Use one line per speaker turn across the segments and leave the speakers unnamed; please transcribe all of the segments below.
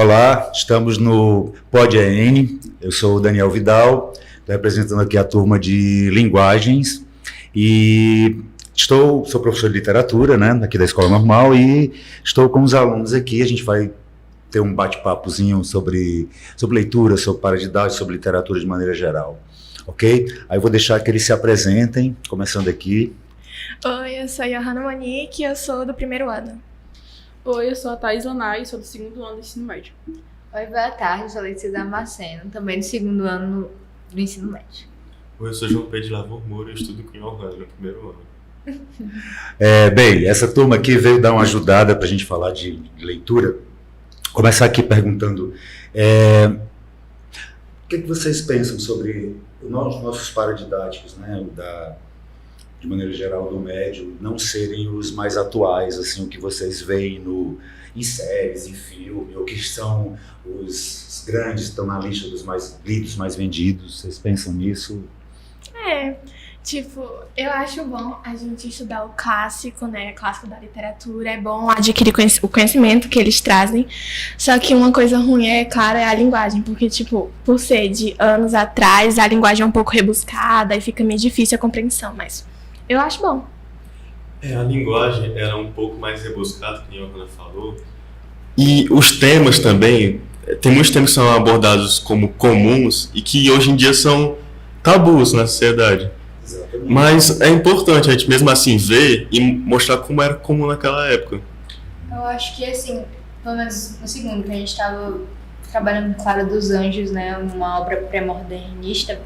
Olá, estamos no Pod AN, eu sou o Daniel Vidal, estou representando aqui a turma de linguagens e sou professor de literatura, né, aqui da Escola Normal, e estou com os alunos aqui. A gente vai ter um bate-papozinho sobre leitura, sobre paradidática, sobre literatura de maneira geral, ok? Aí eu vou deixar que eles se apresentem, começando aqui.
Oi, eu sou a Johanna Monique e eu sou do primeiro ano.
Oi, eu sou a Thaís Lanai, sou do segundo ano do ensino médio.
Oi, boa tarde, eu sou a Letícia Damasceno, também do segundo ano do ensino médio.
Oi, eu sou João Pedro de Lavor Moura e estudo com Johanna no primeiro ano.
Bem, essa turma aqui veio dar uma ajudada para a gente falar de leitura. Começar aqui perguntando o que vocês pensam sobre os nossos paradidáticos, né, de maneira geral, do médio, não serem os mais atuais, assim, o que vocês veem em séries, em filme, ou que são os grandes, estão na lista dos mais lidos, mais vendidos. Vocês pensam nisso?
Eu acho bom a gente estudar o clássico, né, clássico da literatura, é bom adquirir o conhecimento que eles trazem, só que uma coisa ruim é a linguagem, porque, por ser de anos atrás, a linguagem é um pouco rebuscada e fica meio difícil a compreensão, mas eu acho bom.
A linguagem era um pouco mais rebuscada, que a Johanna falou, e os temas também, tem muitos temas que são abordados como comuns e que hoje em dia são tabus na sociedade.
Exatamente.
Mas é importante a gente mesmo assim ver e mostrar como era comum naquela época.
Eu acho que, assim, pelo menos no segundo, que a gente estava trabalhando com Clara dos Anjos, né, uma obra pré-modernista,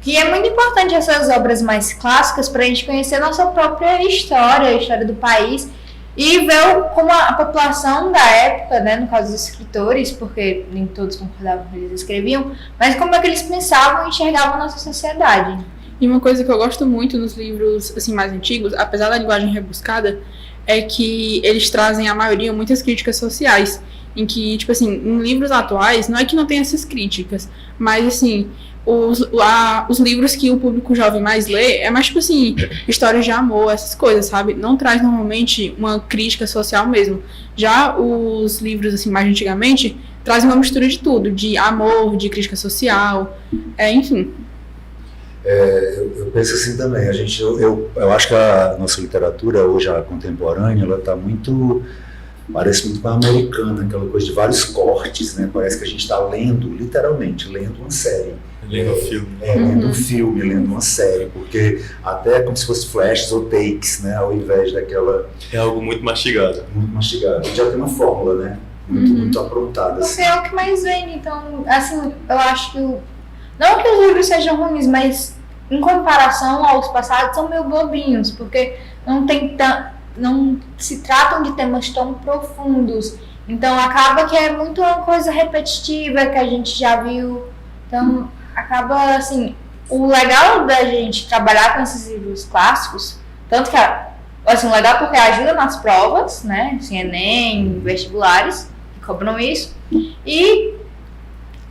que é muito importante essas obras mais clássicas para a gente conhecer a nossa própria história, a história do país, e ver como a população da época, né, no caso dos escritores, porque nem todos concordavam com o que eles escreviam, mas como é que eles pensavam e enxergavam a nossa sociedade.
E uma coisa que eu gosto muito nos livros assim, mais antigos, apesar da linguagem rebuscada, é que eles trazem, a maioria, muitas críticas sociais, em que, em livros atuais, não é que não tem essas críticas, mas, assim, os livros que o público jovem mais lê é mais, histórias de amor, essas coisas, sabe? Não traz, normalmente, uma crítica social mesmo. Já os livros, assim, mais antigamente, trazem uma mistura de tudo, de amor, de crítica social, enfim.
Eu penso assim também. Eu acho que a nossa literatura, hoje, a contemporânea, ela está parece muito com a americana, aquela coisa de vários cortes, né? Parece que a gente está lendo, literalmente, lendo uma série.
Lendo um filme.
Lendo um filme, lendo uma série, porque até é como se fosse flashes ou takes, né? Ao invés daquela...
É algo muito mastigado.
Muito mastigado. Já tem uma fórmula, né? Muito aprontada.
Porque é o que mais vende, então, assim, eu acho que não que os livros sejam ruins, mas em comparação aos passados são meio bobinhos, porque não se tratam de temas tão profundos. Então acaba que é muito uma coisa repetitiva que a gente já viu. Então acaba, assim, o legal da gente trabalhar com esses livros clássicos, tanto que, assim, legal porque ajuda nas provas, né, assim, Enem, vestibulares, que cobram isso, e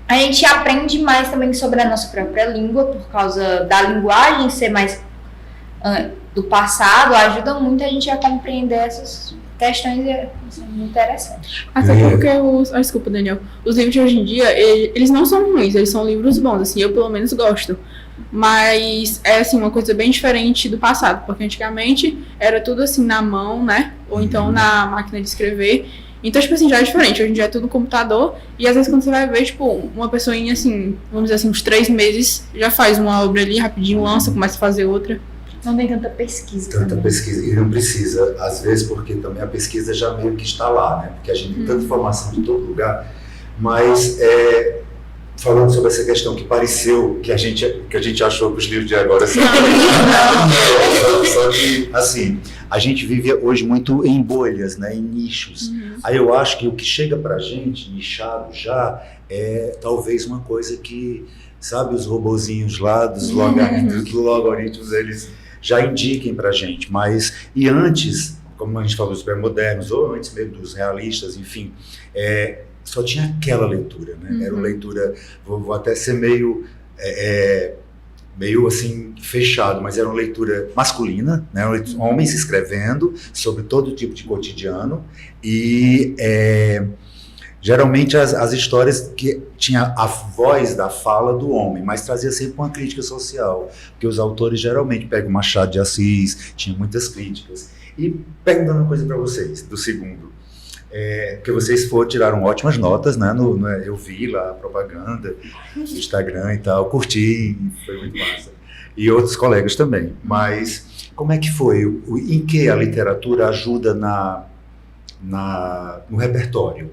a gente aprende mais também sobre a nossa própria língua, por causa da linguagem ser mais do passado, ajuda muito a gente a compreender essas questões muito interessantes.
Até porque desculpa, Daniel, os livros de hoje em dia, eles não são ruins, eles são livros bons, assim, eu pelo menos gosto. Mas é, assim, uma coisa bem diferente do passado, porque antigamente era tudo assim na mão, né, ou então na máquina de escrever. Então, já é diferente. Hoje em dia é tudo no computador. E às vezes quando você vai ver, uma pessoinha assim, vamos dizer assim, uns 3 meses, já faz uma obra ali, rapidinho lança, começa a fazer outra.
Não tem tanta pesquisa.
Pesquisa. E não precisa, às vezes, porque também a pesquisa já meio que está lá, né? Porque a gente tem tanta informação de todo lugar. Mas, falando sobre essa questão que pareceu, que a gente achou que os livros de agora são... Só que, assim, a gente vive hoje muito em bolhas, né, em nichos. Aí eu acho que o que chega pra gente, nichado já, é talvez uma coisa que, sabe, os robozinhos lá dos logaritmos, eles já indiquem pra gente. Mas, e antes, como a gente falou dos pré-modernos, ou antes mesmo dos realistas, enfim, só tinha aquela leitura, né? Era uma leitura, vou até ser meio assim, fechado, mas era uma leitura masculina, né? Homens escrevendo sobre todo tipo de cotidiano, e Geralmente as histórias que tinha a voz da fala do homem, mas trazia sempre uma crítica social, porque os autores geralmente pegam Machado de Assis, tinha muitas críticas. E perguntando uma coisa para vocês, do segundo, porque vocês tiraram ótimas notas, né? Eu vi lá a propaganda, no Instagram e tal, curti, foi muito massa. E outros colegas também. Mas como é que foi? Em que a literatura ajuda no repertório?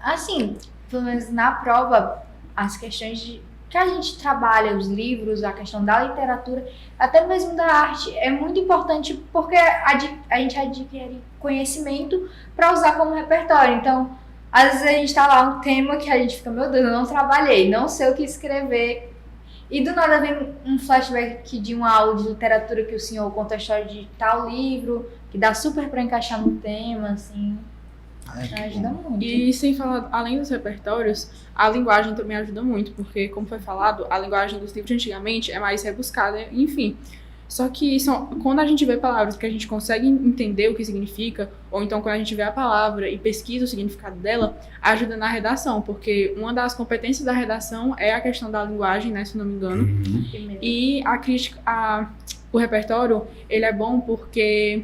Assim, pelo menos na prova, as questões que a gente trabalha, os livros, a questão da literatura, até mesmo da arte, é muito importante porque a gente adquire conhecimento para usar como repertório. Então, às vezes a gente está lá um tema que a gente fica, meu Deus, eu não trabalhei, não sei o que escrever. E do nada vem um flashback de uma aula de literatura que o senhor conta a história de tal livro, que dá super para encaixar no tema, assim. Ajuda muito.
E sem falar, além dos repertórios, a linguagem também ajuda muito, porque, como foi falado, a linguagem dos livros antigamente é mais rebuscada, enfim. Só que quando a gente vê palavras que a gente consegue entender o que significa, ou então quando a gente vê a palavra e pesquisa o significado dela, ajuda na redação, porque uma das competências da redação é a questão da linguagem, né, se não me engano. E a crítica, o repertório, ele é bom porque,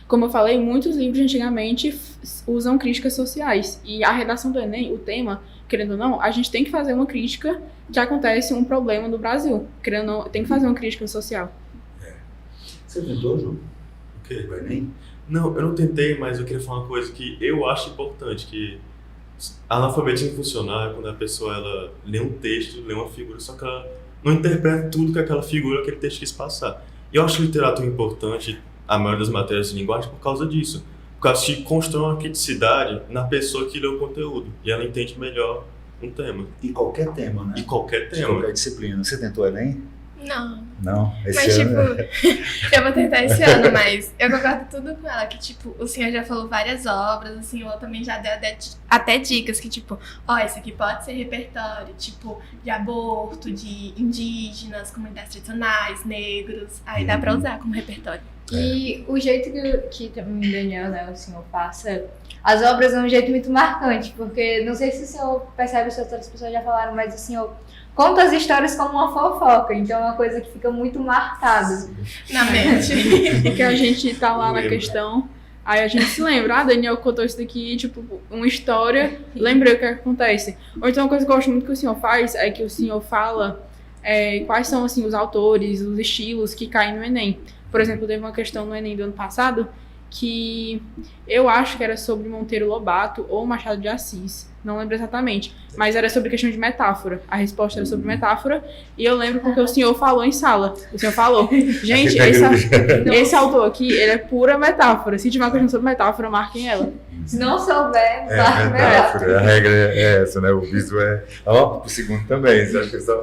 como eu falei, muitos livros antigamente usam críticas sociais. E a redação do Enem, o tema, querendo ou não, a gente tem que fazer uma crítica que acontece um problema no Brasil. Querendo ou não, tem que fazer uma crítica social.
Você tentou, Ju?
O quê?
O Enem?
Não, eu não tentei, mas eu queria falar uma coisa que eu acho importante, que analfabetismo funcional é quando a pessoa ela lê um texto, lê uma figura, só que ela não interpreta tudo que aquela figura, aquele texto quis passar. E eu acho literatura importante, a maioria das matérias de linguagem, por causa disso. Por causa que constrói uma criticidade na pessoa que lê o conteúdo. E ela entende melhor um tema.
E qualquer tema, né?
E qualquer
De
tema.
qualquer disciplina. Você tentou Enem?
Não.
Não?
Mas,
Esse ano...
eu vou tentar esse ano, mas eu concordo tudo com ela, que, tipo, o senhor já falou várias obras, o senhor também já deu até dicas, que, tipo, isso aqui pode ser repertório, tipo, de aborto, de indígenas, comunidades tradicionais, negros, aí dá pra usar como repertório.
E o jeito que também Daniel, né, o senhor passa as obras é um jeito muito marcante, porque não sei se o senhor percebe, se outras pessoas já falaram, mas o senhor conta as histórias como uma fofoca, então é uma coisa que fica muito marcada
na mente.
Porque a gente tá lá na questão, aí a gente se lembra, Daniel contou isso daqui, tipo, uma história, lembrei o que acontece. Ou então uma coisa que eu gosto muito que o senhor faz é que o senhor fala quais são, assim, os autores, os estilos que caem no Enem. Por exemplo, teve uma questão no Enem do ano passado que eu acho que era sobre Monteiro Lobato ou Machado de Assis, não lembro exatamente, mas era sobre questão de metáfora. A resposta era sobre metáfora e eu lembro porque o senhor falou em sala. O senhor falou, gente, esse autor aqui, ele é pura metáfora. Se tiver uma questão sobre metáfora, marquem ela.
Se não souber,
metáfora. A regra é essa, né? O viso o segundo também.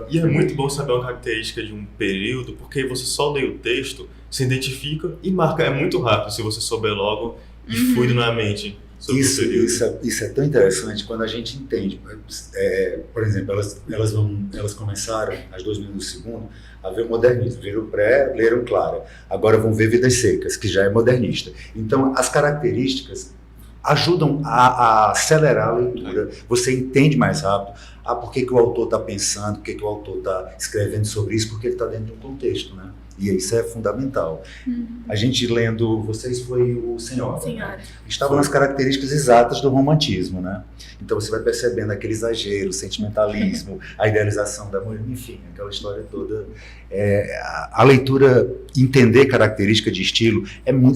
E é muito bom saber uma característica de um período, porque você só lê o texto, se identifica e marca. É muito rápido se você souber logo e fluido na mente sobre o período.
Isso é tão interessante quando a gente entende. Por exemplo, elas começaram, as 2 meninas do segundo, a ver o modernismo. Viram pré, leram Clara. Agora vão ver Vidas Secas, que já é modernista. Então, as características ajudam a acelerar a leitura. Você entende mais rápido por que o autor está pensando, por que o autor está escrevendo sobre isso, porque ele está dentro de um contexto, né? E isso é fundamental. A gente lendo, vocês foi o Senhora. Né? Estava nas características exatas do romantismo, né? Então você vai percebendo aquele exagero, o sentimentalismo, a idealização da mulher, enfim, aquela história toda. A leitura, entender característica de estilo,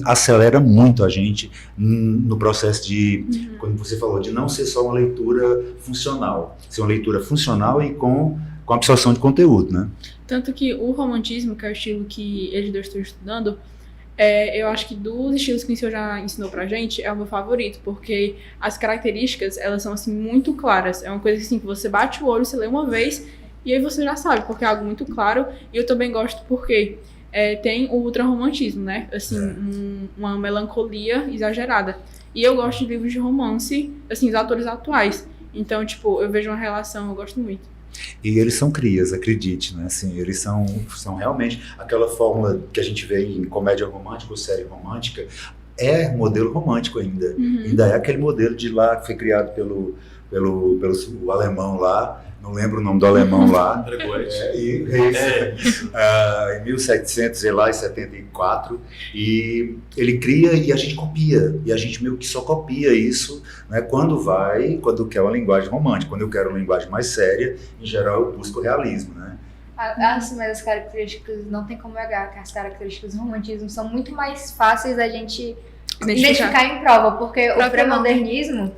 acelera muito a gente no processo de, como você falou, de não ser só uma leitura funcional, ser uma leitura funcional e com absorção de conteúdo, né?
Tanto que o romantismo, que é o estilo que eles dois estão estudando, eu acho que dos estilos que o senhor já ensinou pra gente, é o meu favorito, porque as características, elas são, assim, muito claras. É uma coisa assim, que você bate o olho, você lê uma vez, e aí você já sabe, porque é algo muito claro. E eu também gosto porque tem o ultrarromantismo, né? Assim, uma melancolia exagerada. E eu gosto de livros de romance, assim, os autores atuais. Então, tipo, eu vejo uma relação, eu gosto muito.
E eles são crias, acredite, né? Assim, eles são realmente aquela fórmula que a gente vê em comédia romântica ou série romântica. é modelo romântico ainda. Ainda é aquele modelo de lá que foi criado pelo o alemão lá, não lembro o nome do alemão lá, em 1774, e ele cria e a gente copia, e a gente meio que só copia isso, né, quando quer uma linguagem romântica. Quando eu quero uma linguagem mais séria, em geral eu busco o realismo, né?
Assim, mas as características, não tem como negar que as características do romantismo são muito mais fáceis da gente identificar em prova, porque o pré-modernismo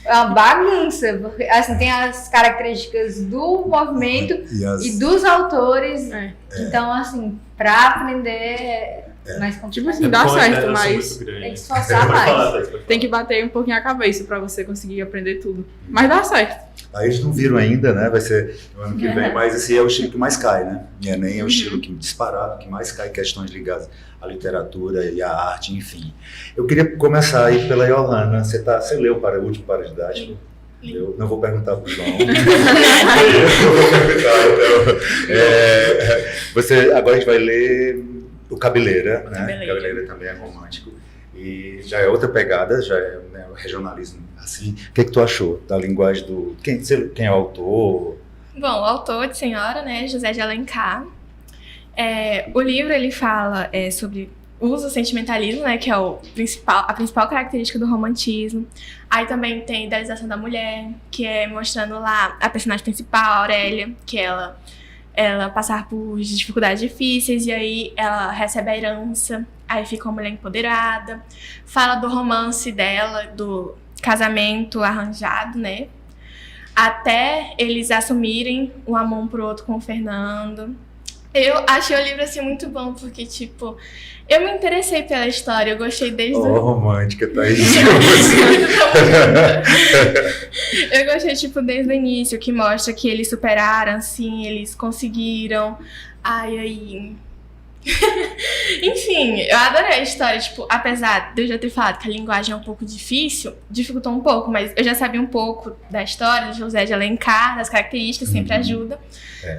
é uma bagunça, porque assim, tem as características do movimento e dos autores, então assim, pra aprender é mais complicado.
Tipo assim, dá certo, mas
tem que esforçar mais.
Tem que bater um pouquinho a cabeça pra você conseguir aprender tudo, mas dá certo.
Aí eles não viram ainda, né? Vai ser no ano que vem, mas esse é o estilo que mais cai, né? E nem é o estilo que disparado, que mais cai questões ligadas à literatura e à arte, enfim. Eu queria começar aí pela Johanna. Você leu o último Paradidático? Eu não vou perguntar para o João. Agora a gente vai ler o Cabeleira, né? Cabeleira também é romântico. E já é outra pegada, já é, né, o regionalismo assim. O que tu achou da linguagem do... Quem é o autor?
Bom, o autor de Senhora, né, José de Alencar. O livro, ele fala sobre o uso do sentimentalismo, né, que é a principal característica do romantismo. Aí também tem a idealização da mulher, que é mostrando lá a personagem principal, a Aurélia, que ela passar por dificuldades difíceis, e aí ela recebe a herança, aí fica uma mulher empoderada. Fala do romance dela, do casamento arranjado, né? Até eles assumirem um amor um pro outro com o Fernando. Eu achei o livro, assim, muito bom, porque, tipo, eu me interessei pela história, eu gostei desde
romântica, tá aí.
Eu gostei, tipo, desde o início, que mostra que eles superaram, assim, eles conseguiram. Aí... Enfim, eu adorei a história, tipo, apesar de eu já ter falado que a linguagem é um pouco difícil, dificultou um pouco, mas eu já sabia um pouco da história de José de Alencar, das características, sempre ajuda.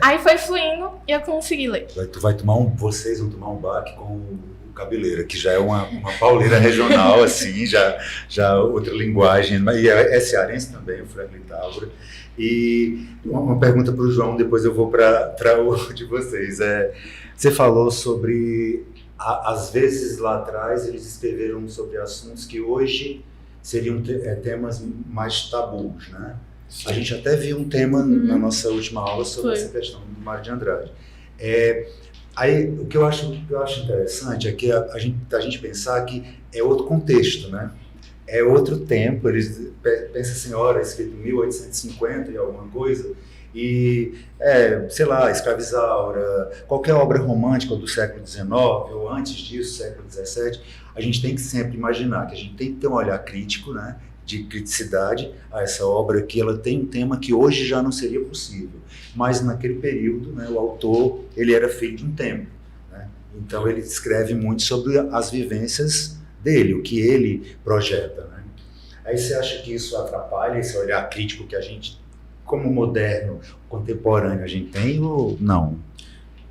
Aí foi fluindo e eu consegui ler.
Vocês vão tomar um baque com o Cabeleira, que já é uma pauleira regional, assim, já outra linguagem, e é cearense também, o Franklin Távora. E uma pergunta para o João, depois eu vou para o de vocês. Você falou sobre, às vezes lá atrás, eles escreveram sobre assuntos que hoje seriam temas mais tabus, né? Sim. A gente até viu um tema na nossa última aula sobre essa questão do Mário de Andrade. Aí, o que eu acho interessante é que a gente pensar que é outro contexto, né? É outro tempo. Eles pensam assim, olha, escrito em 1850 e alguma coisa, e, sei lá, Escravizaura, qualquer obra romântica do século XIX, ou antes disso, século XVII, a gente tem que sempre imaginar que a gente tem que ter um olhar crítico, né? De criticidade a essa obra, que ela tem um tema que hoje já não seria possível, mas naquele período, né, o autor, ele era filho de um tempo, né? Então ele escreve muito sobre as vivências dele, o que ele projeta, né? Aí você acha que isso atrapalha esse olhar crítico que a gente, como moderno, contemporâneo, a gente tem, ou não?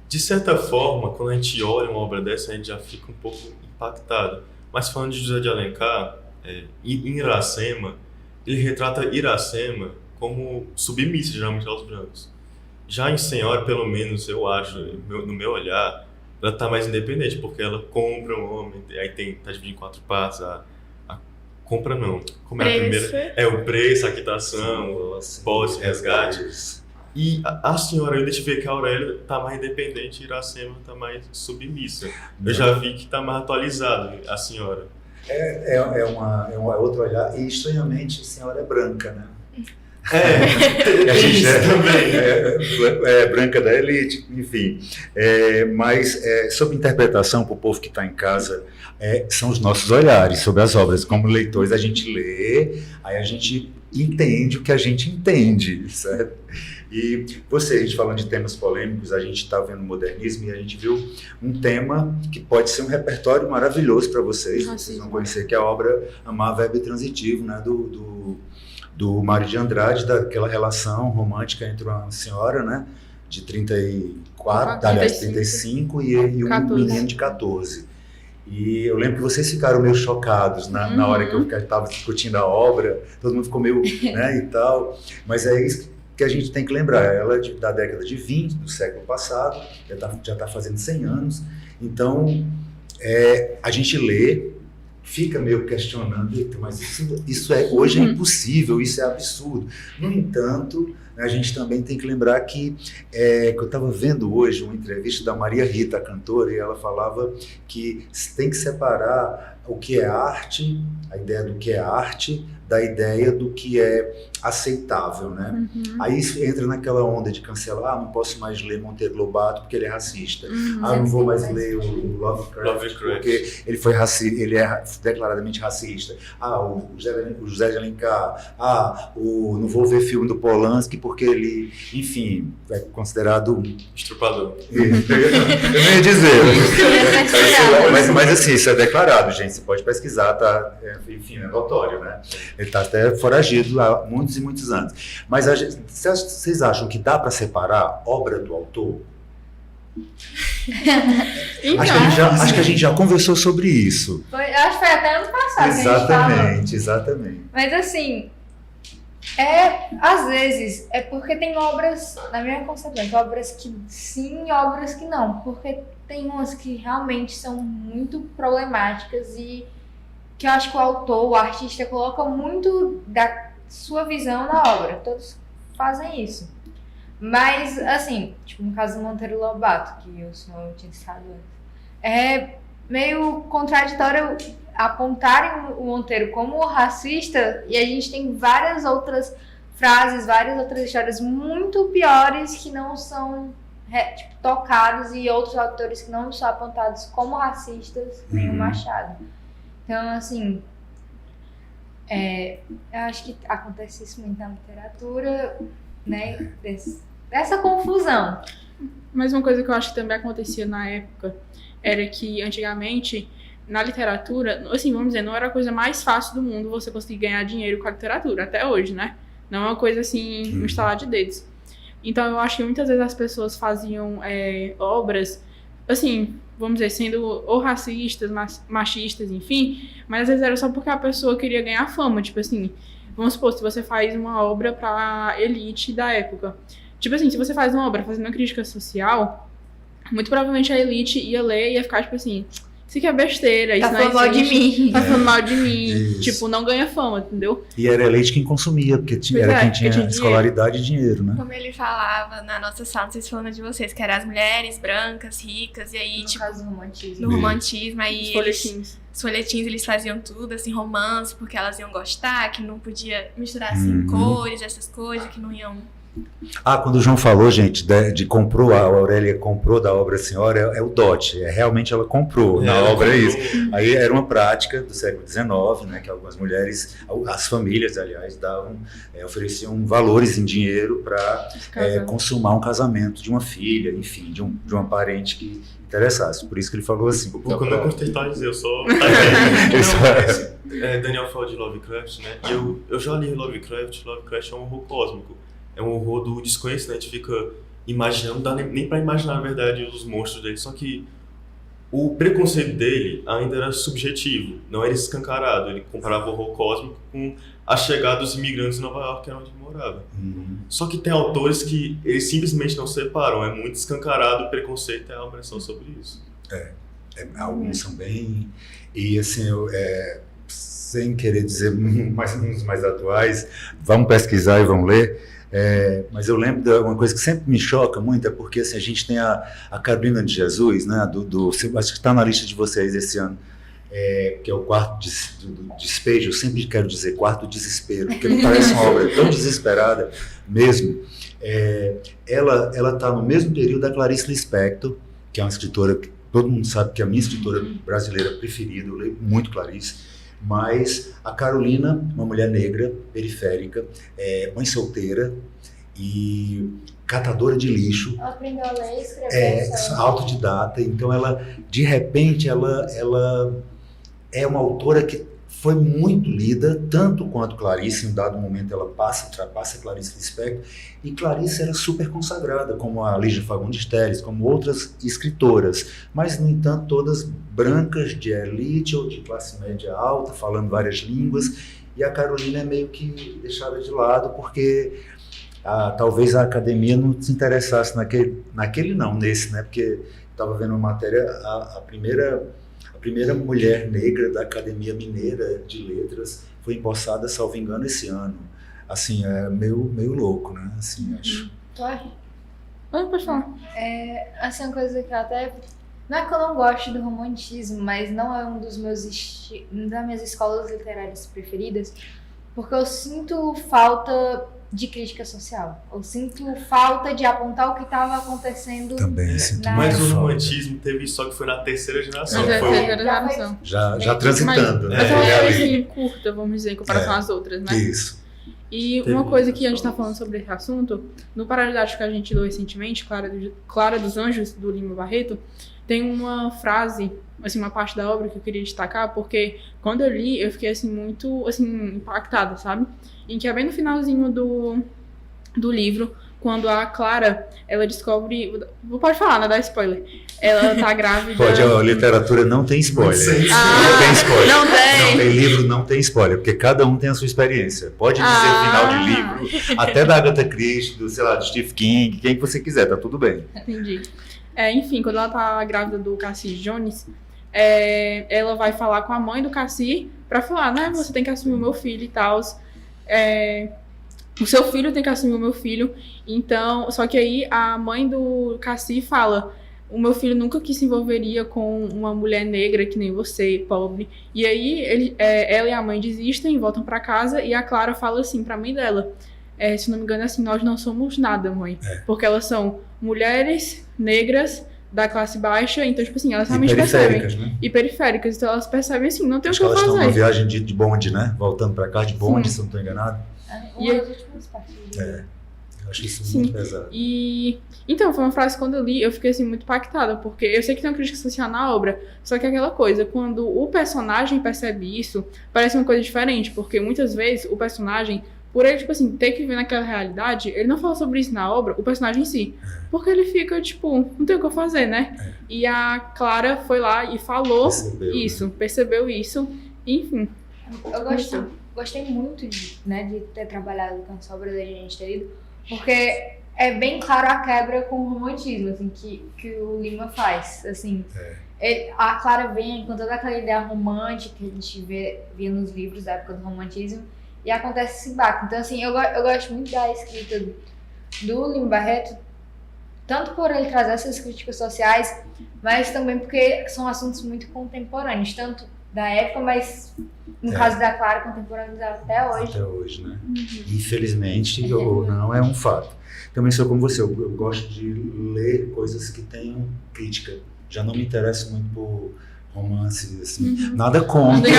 De certa forma, quando a gente olha uma obra dessa, a gente já fica um pouco impactado. Mas falando de José de Alencar, em Iracema, ele retrata Iracema como submissa, geralmente, aos brancos. Já em Senhora, pelo menos, eu acho, no meu olhar, ela está mais independente, porque ela compra um homem, aí tá dividido em 4 partes, a compra não, como é a primeira? O preço, a quitação, posse, resgate. E a senhora, eu deixa eu ver que a Aurélia está mais independente e Iracema está mais submissa. Eu já vi que está mais atualizado, a senhora.
É outro olhar, e estranhamente a senhora é branca, né?
A gente
também. Branca da elite, enfim. Mas sobre interpretação, para o povo que está em casa, são os nossos olhares sobre as obras. Como leitores, a gente lê, aí a gente entende o que a gente entende, certo? E a gente falando de temas polêmicos, a gente está vendo o modernismo e a gente viu um tema que pode ser um repertório maravilhoso para vocês. Vocês vão conhecer, que é a obra Amar, Verbo e Transitivo, né, do Mário de Andrade, daquela relação romântica entre uma senhora, né, de 35 e um
14.
menino de 14. E eu lembro que vocês ficaram meio chocados na hora que eu estava discutindo a obra, todo mundo ficou meio, né, e tal. Mas é isso que a gente tem que lembrar. Ela é da década de 20, do século passado, já está fazendo 100 anos. Então, a gente lê, fica meio questionando, mas isso hoje é impossível, isso é absurdo. No entanto, a gente também tem que lembrar que eu estava vendo hoje uma entrevista da Maria Rita, a cantora, e ela falava que tem que separar o que é arte, a ideia do que é arte, da ideia do que é aceitável, né? Aí isso entra naquela onda de cancelar, não posso mais ler Monteiro Lobato porque ele é racista. Não vou mais ler o Lovecraft porque ele é declaradamente racista. O José de Alencar. Não vou ver filme do Polanski porque ele, enfim, é considerado
Estrupador.
Eu não ia dizer. mas assim, isso é declarado, gente. Você pode pesquisar, tá? Enfim, é notório, né? Ele está até foragido há muitos e muitos anos. Mas vocês acham que dá para separar obra do autor?
Então,
acho que a gente já conversou sobre isso.
Acho que foi até ano passado que a gente falou.
Exatamente.
Mas assim, às vezes, é porque tem obras, na minha concepção, obras que sim e obras que não. Porque tem umas que realmente são muito problemáticas e que eu acho que o autor, o artista, coloca muito da sua visão na obra. Todos fazem isso. Mas, assim, tipo no caso do Monteiro Lobato, que o senhor tinha citado antes, é meio contraditório apontarem o Monteiro como racista e a gente tem várias outras frases, várias outras histórias muito piores que não são tocados e outros autores que não são apontados como racistas, nem o Machado. Então, assim, eu acho que acontece isso muito na literatura, né, dessa confusão.
Mas uma coisa que eu acho que também acontecia na época era que, antigamente, na literatura, assim, vamos dizer, não era a coisa mais fácil do mundo você conseguir ganhar dinheiro com a literatura, até hoje, né? Não é uma coisa assim, um estalar de dedos. Então, eu acho que muitas vezes as pessoas faziam obras, assim, vamos dizer, sendo ou racistas, machistas, enfim, mas às vezes era só porque a pessoa queria ganhar fama, tipo assim, vamos supor, se você faz uma obra pra elite da época, tipo assim, se você faz uma obra fazendo uma crítica social, muito provavelmente a elite ia ler e ia ficar tipo assim, isso aqui é besteira, isso
Tá
não
falando mal de mim.
Tá falando mal de mim,
Isso.
tipo, não ganha fama, entendeu?
E era elite quem consumia, porque era quem tinha escolaridade e dinheiro, né?
Como ele falava na nossa sala, não sei se falando de vocês, que eram as mulheres brancas, ricas, e aí,
No
tipo,
caso do romantismo.
no romantismo, aí
Os folhetins.
os folhetins eles faziam tudo, assim, romance, porque elas iam gostar, que não podia misturar, assim, cores, essas coisas, que não iam...
Quando o João falou, gente, de comprou, a Aurélia comprou da obra Senhora, é o dote, realmente ela comprou na obra, é isso. Aí era uma prática do século XIX, né, que algumas mulheres, as famílias, aliás, ofereciam valores em dinheiro para consumar um casamento de uma filha, enfim, de uma parente que interessasse. Por isso que ele falou assim.
Eu não gostei de dizer, eu só... Daniel falou de Lovecraft, né, e eu já li Lovecraft é um horror cósmico. É um horror do desconhecido, né? A gente fica imaginando, não dá nem pra imaginar, na verdade, os monstros dele. Só que o preconceito dele ainda era subjetivo, não era escancarado. Ele comparava o horror cósmico com a chegada dos imigrantes em Nova York, que era onde ele morava. Só que tem autores que eles simplesmente não separam. É muito escancarado o preconceito e a opressão sobre isso.
Alguns são bem... E assim, sem querer dizer uns mais atuais, vamos pesquisar e vamos ler. Mas eu lembro de uma coisa que sempre me choca muito, é porque assim, a gente tem a Carolina de Jesus, né, acho que está na lista de vocês esse ano, que é o Quarto do Despejo. Eu sempre quero dizer Quarto do Desespero, porque me parece uma obra tão desesperada mesmo. Ela está no mesmo período da Clarice Lispector, que é uma escritora que todo mundo sabe que é a minha escritora brasileira preferida, eu leio muito Clarice. Mas a Carolina, uma mulher negra, periférica, mãe solteira e catadora de lixo.
Ela aprendeu a ler e escrever.
Autodidata. Então, de repente, ela é uma autora que foi muito lida, tanto quanto Clarice. Em um dado momento ela ultrapassa Clarice Lispector, e Clarice era super consagrada, como a Lígia Fagundes Telles, como outras escritoras, mas, no entanto, todas brancas, de elite ou de classe média alta, falando várias línguas, e a Carolina é meio que deixada de lado, porque talvez a academia não se interessasse nesse, né? Porque estava vendo uma matéria, a primeira mulher negra da Academia Mineira de Letras foi empossada, salvo engano, esse ano. Assim, é meio louco, né? Assim, acho.
Pode falar.
Assim, uma coisa que eu até... Não é que eu não gosto do romantismo, mas não é um dos das minhas escolas literárias preferidas, porque eu sinto falta de crítica social. Eu sinto falta de apontar o que estava acontecendo.
Também sinto
Mas
muito
o
falta.
romantismo teve só que foi na terceira geração.
Mas é a
Foi
terceira geração.
Já transitando, né?
Mas é uma
Ali.
assim, curta, vamos dizer, em comparação às outras, né?
Isso.
E
Teve
uma coisa que a gente
só
tá falando sobre esse assunto, no paradidático que a gente leu recentemente, Clara dos Anjos, do Lima Barreto, tem uma frase, assim, uma parte da obra que eu queria destacar, porque quando eu li, eu fiquei, assim, muito, assim, impactada, sabe? Em que é bem no finalzinho do livro, quando a Clara, ela descobre... Pode falar, não dá spoiler. Ela tá grávida...
Pode, a literatura não tem spoiler. Não tem spoiler.
Não tem.
Não tem livro, não tem spoiler, porque cada um tem a sua experiência. Pode dizer o final de livro, até da Agatha Christie, do Stephen King, quem que você quiser, tá tudo bem.
Entendi. Enfim, quando ela tá grávida do Cassie Jones, ela vai falar com a mãe do Cassie pra falar, né, você tem que assumir o meu filho e tal. O seu filho tem que assumir o meu filho. Então, só que aí a mãe do Cassie fala, o meu filho nunca que se envolveria com uma mulher negra que nem você, pobre. E aí ela e a mãe desistem, voltam pra casa, e a Clara fala assim pra mãe dela, se não me engano, assim, nós não somos nada, mãe. Porque elas são mulheres negras da classe baixa, então, tipo assim, elas realmente percebem.
Né?
E periféricas, então elas percebem assim, não tem
Acho
o
que
que eu
elas estão numa
fazer.
viagem de bonde, né? Voltando pra cá de bonde,
Sim.
se eu não tô enganado.
Uma das últimas partes.
Eu acho isso
Sim.
muito pesado.
E então, foi uma frase que quando eu li, eu fiquei assim muito impactada, porque eu sei que tem uma crítica social na obra, só que é aquela coisa, quando o personagem percebe isso, parece uma coisa diferente, porque muitas vezes o personagem, por ele, tipo assim, ter que viver naquela realidade, ele não fala sobre isso na obra, o personagem em si, porque ele fica, tipo, não tem o que eu fazer, né? E a Clara foi lá e falou percebeu isso, enfim.
Eu gostei muito de ter trabalhado com essa obra, da gente ter lido, porque é bem claro a quebra com o romantismo, assim, que o Lima faz, assim. A Clara vem com toda aquela ideia romântica que a gente via nos livros da época do romantismo, e acontece esse baque. Então, assim, eu gosto muito da escrita do Lima Barreto, tanto por ele trazer essas críticas sociais, mas também porque são assuntos muito contemporâneos, tanto da época, mas no caso da Clara, contemporâneos até hoje.
Até hoje, né? Infelizmente, ou não, é um fato. Também sou como você, eu gosto de ler coisas que tenham crítica. Já não me interesso muito por romances, assim. Nada contra.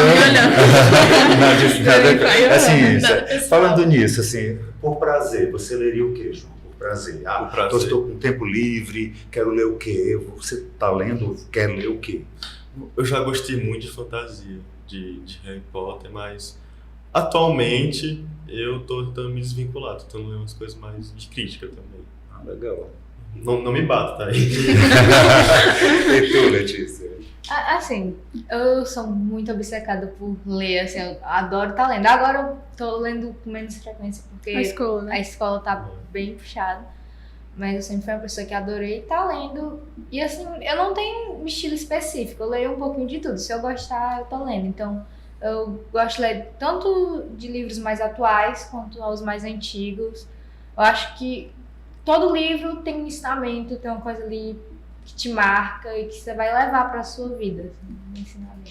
Falando nisso, assim, por prazer, você leria o quê, João? Por prazer.
Por prazer.
Estou com tempo livre, quero ler o quê? Você está lendo, quer ler o quê?
Eu já gostei muito de fantasia, de Harry Potter, mas atualmente eu tô tentando me desvincular, tô tentando ler umas coisas mais de crítica também.
Legal.
Não me bata, tá aí.
E tu, Letícia?
Assim, eu sou muito obcecada por ler, assim, eu adoro estar lendo. Agora eu tô lendo com menos frequência, porque
A escola, né?
a escola tá bem puxada. Mas eu sempre fui uma pessoa que adorei estar lendo. E assim, eu não tenho um estilo específico, eu leio um pouquinho de tudo. Se eu gostar, eu tô lendo. Então, eu gosto de ler tanto de livros mais atuais quanto aos mais antigos. Eu acho que todo livro tem um ensinamento, tem uma coisa ali que te marca e que você vai levar para a sua vida, assim, um ensinamento.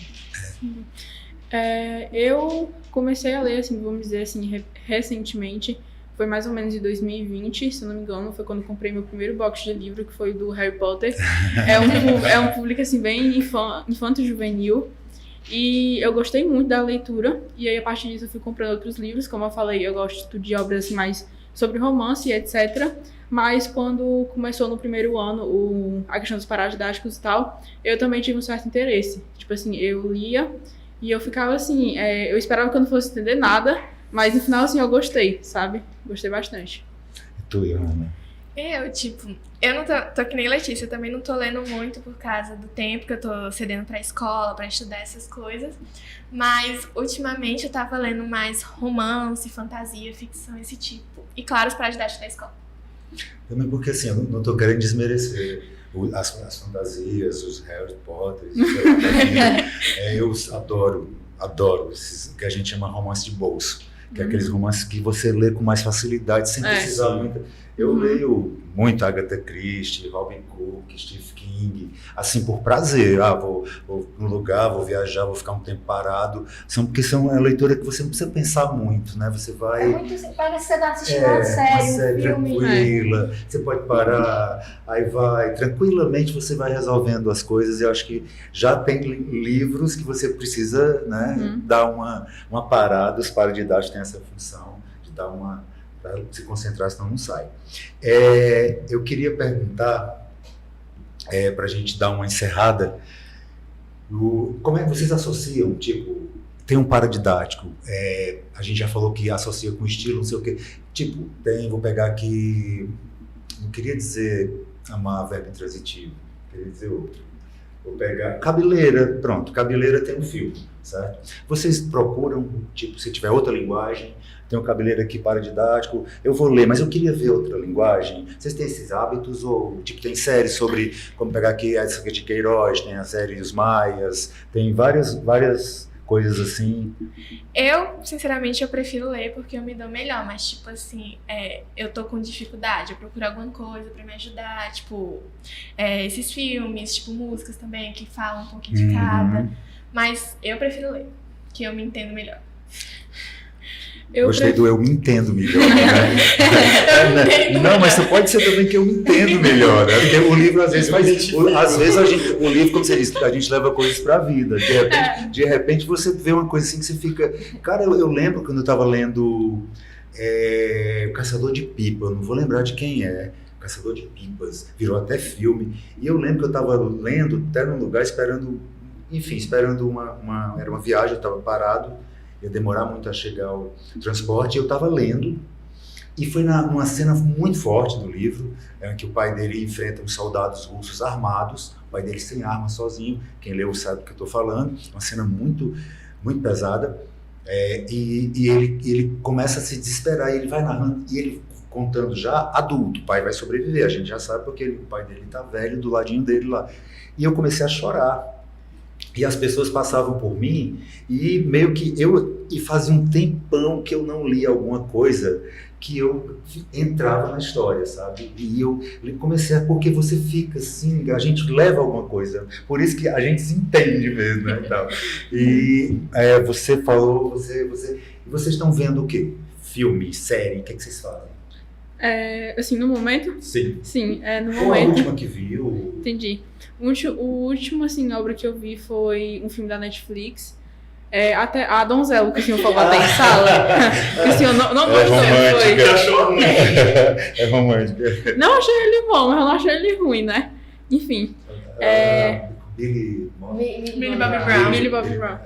Eu comecei a ler, assim, vamos dizer assim, recentemente, foi mais ou menos em 2020, se eu não me engano, foi quando eu comprei meu primeiro box de livro, que foi do Harry Potter. É um público, assim, bem infanto-juvenil, e eu gostei muito da leitura, e aí a partir disso eu fui comprando outros livros, como eu falei, eu gosto de obras assim, mais sobre romance e etc. Mas quando começou no primeiro ano a questão dos paradidáticos e tal, eu também tive um certo interesse. Tipo assim, eu lia E eu ficava assim, eu esperava que eu não fosse entender nada, mas no final, assim, eu gostei, sabe? Gostei bastante.
E tu, Ana?
Eu não tô que nem Letícia, eu também não tô lendo muito por causa do tempo que eu tô cedendo pra escola, pra estudar essas coisas. Mas, ultimamente, eu tava lendo mais romance, fantasia, ficção, esse tipo. E, claro, os para-didáticos da escola.
Também porque, assim, eu não tô querendo desmerecer as fantasias, os Harry Potter, eu adoro esses que a gente chama romance de bolso. Que é aqueles romances que você lê com mais facilidade, sem precisar muito. Eu leio muito Agatha Christie, Robin Cook, Stephen King, assim, por prazer. Vou num lugar, vou viajar, vou ficar um tempo parado. Porque são uma leitura que você não precisa pensar muito, né? Você vai...
É muito assim, parece que você tá assistindo uma série, um filme.
Tranquila, você pode parar, aí vai, tranquilamente você vai resolvendo as coisas. Eu acho que já tem livros que você precisa, né, dar uma parada. Os paradidáticos têm essa função de dar para se concentrar, senão não sai. Eu queria perguntar, para a gente dar uma encerrada, como é que vocês associam, tipo, tem um paradidático, a gente já falou que associa com estilo, não sei o quê, tipo, vou pegar aqui, não queria dizer amar verbo intransitivo, queria dizer outro. Vou pegar cabeleira, pronto, cabeleira tem um filme, certo? Vocês procuram, tipo, se tiver outra linguagem, tem um cabeleira aqui paradidático, eu vou ler, mas eu queria ver outra linguagem. Vocês têm esses hábitos? Ou, tipo, tem séries sobre, como pegar aqui essa de Queiroz, tem a série Os Maias, tem várias coisas assim.
Eu, sinceramente, eu prefiro ler porque eu me dou melhor, mas, tipo assim, eu tô com dificuldade, eu procuro alguma coisa pra me ajudar, tipo, esses filmes, tipo, músicas também, que falam um pouquinho de cada, mas eu prefiro ler, que eu me entendo melhor.
Gostei do eu me entendo melhor, né? Não, mas pode ser também que eu me entendo melhor, né? Porque o livro às vezes o livro, como você disse, a gente leva coisas pra vida. De repente você vê uma coisa assim que você fica... Cara, eu lembro quando eu estava lendo O Caçador de Pipa, eu não vou lembrar de quem é, O Caçador de Pipas, virou até filme, e eu lembro que eu estava lendo até num lugar esperando era uma viagem, eu estava parado, ia demorar muito a chegar ao transporte, e eu estava lendo, e foi numa cena muito forte do livro, em que o pai dele enfrenta uns soldados russos armados, o pai dele sem arma, sozinho, quem leu sabe do que eu estou falando, uma cena muito, muito pesada, e ele começa a se desesperar, e ele vai narrando, e ele contando já adulto, o pai vai sobreviver, a gente já sabe porque o pai dele está velho, do ladinho dele lá, e eu comecei a chorar. E as pessoas passavam por mim e meio que e fazia um tempão que eu não lia alguma coisa que eu entrava na história, sabe? E eu comecei porque você fica assim, a gente leva alguma coisa, por isso que a gente se entende mesmo, né? E você falou, vocês estão vendo o quê? Filme, série, o que vocês fazem?
Assim, no momento?
Sim.
Sim, no
Qual
momento.
a última que viu?
Entendi. O último, assim, obra que eu vi foi um filme da Netflix. Até a Donzela, que o senhor falou até em sala. Que o senhor não gostou, foi?
Achou ruim.
É romântica.
Não achei ele bom, mas eu não achei ele ruim, né? Enfim.
Billy
Bobby Brown.
Millie Bobby Brown.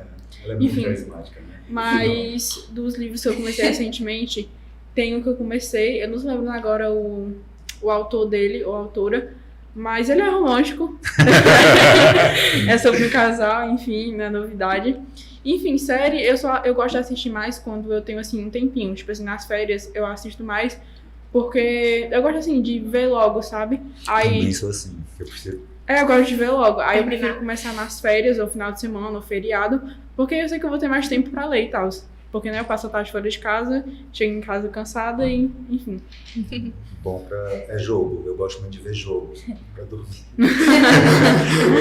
Ela é muito
Enfim.
carismática, né?
Mas dos livros que eu comecei recentemente, tem um que eu comecei, eu não lembro agora o autor dele, ou a autora, mas ele é romântico. É sobre um casal, enfim, não é novidade. Enfim, série, eu gosto de assistir mais quando eu tenho, assim, um tempinho. Tipo assim, nas férias eu assisto mais, porque eu gosto, assim, de ver logo, sabe?
Também sou assim, eu preciso...
Eu gosto de ver logo. Aí eu
Terminar.
prefiro começar nas férias, ou final de semana, ou feriado, porque eu sei que eu vou ter mais tempo pra ler e tal. Porque, né, eu passo a tarde fora de casa, chego em casa cansada e, enfim.
Bom é jogo, eu gosto muito de ver jogo pra dormir.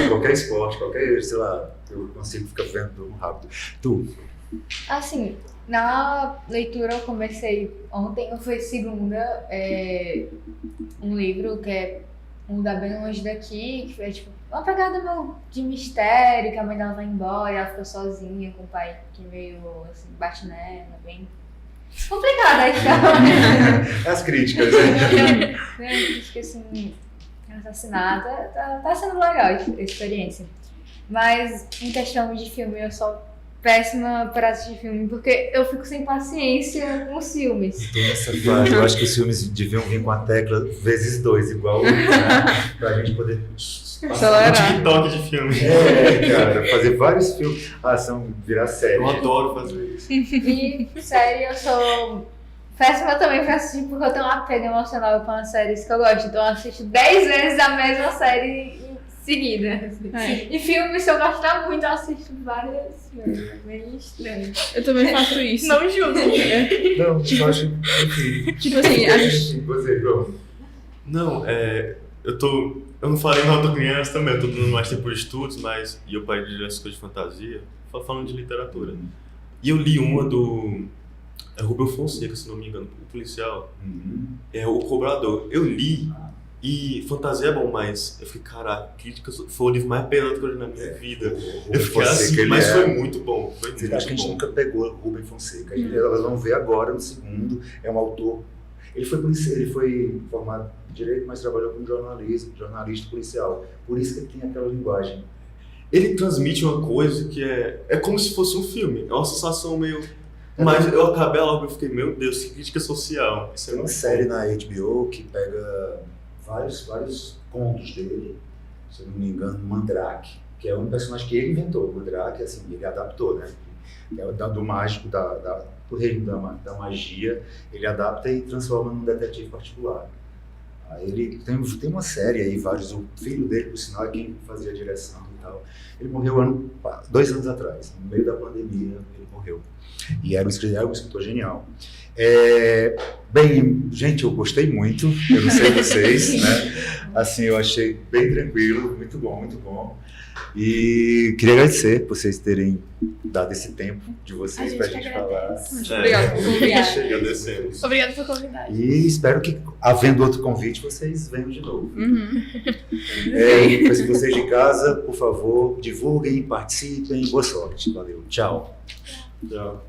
Qualquer esporte, sei lá, eu consigo ficar vendo rápido. Tu?
Assim, na leitura eu comecei ontem, ou foi segunda, um livro que é Um Lugar Bem Longe Daqui, que é tipo uma pegada de mistério, que a mãe dela vai embora, ela ficou sozinha com o pai que meio assim, bate nela, bem complicada a história.
As críticas, né?
Acho que assim, assassinada, tá sendo legal a experiência. Mas em questão de filme eu só péssima pra assistir filme, porque eu fico sem paciência com os filmes.
Tô nessa fase. Eu acho que os filmes deviam vir com a tecla vezes 2, igual, né? Pra gente poder
Um
Acelerar.
TikTok de filme.
cara, fazer vários filmes. Virar série.
Eu adoro fazer isso.
E série eu sou péssima também pra assistir, porque eu tenho um apego emocional com as séries que eu gosto. Então eu assisto 10 vezes a mesma série em seguida.
É.
E filmes, se eu gostar muito, eu assisto várias vezes. É bem estranho.
Eu também faço isso.
Não julgo.
Não, eu acho. Enfim.
Tipo assim, a gente...
Você, João.
Não, eu não falei não, eu tô criança também, eu tô dando mais tempo de estudos, mas. E eu parei de ler essas coisas de fantasia, falando de literatura. E eu li uma do. Rubem Fonseca, se não me engano, o policial. É O Cobrador. Eu li e fantasia é bom, mas eu fiquei, caraca, críticas foi o livro mais pesado que eu li na minha vida. Eu fiquei assim, mas foi muito bom. Foi muito
Acho que a gente
bom.
nunca pegou Rubem Fonseca. Elas vão ver agora no segundo. É um autor. Ele foi formado em direito, mas trabalhou com jornalista policial. Por isso que ele tem aquela linguagem.
Ele transmite uma coisa que é como se fosse um filme. É uma sensação meio. Mas eu acabei logo e fiquei, meu Deus, que crítica social. Isso é
Tem uma
muito
série
bom.
na HBO que pega vários contos dele, se eu não me engano, Mandrake, que é um personagem que ele inventou. Mandrake, assim, ele adaptou, né? Que é do mágico, do reino da magia, ele adapta e transforma num detetive particular. Aí ele tem uma série aí, o filho dele, por sinal, é quem fazia a direção e tal. Ele morreu 2 anos atrás, no meio da pandemia, ele morreu. E era um escritor genial. Bem, gente, eu gostei muito, eu não sei vocês, né? Assim, eu achei bem tranquilo, muito bom, muito bom. E queria agradecer por vocês terem dado esse tempo de vocês pra gente falar.
Obrigada por convidar.
Agradecemos.
Obrigada por convidar.
E espero que, havendo outro convite, vocês venham de novo.
Uhum.
Se vocês de casa, por favor, divulguem, participem. Boa sorte. Valeu. Tchau.
Tchau.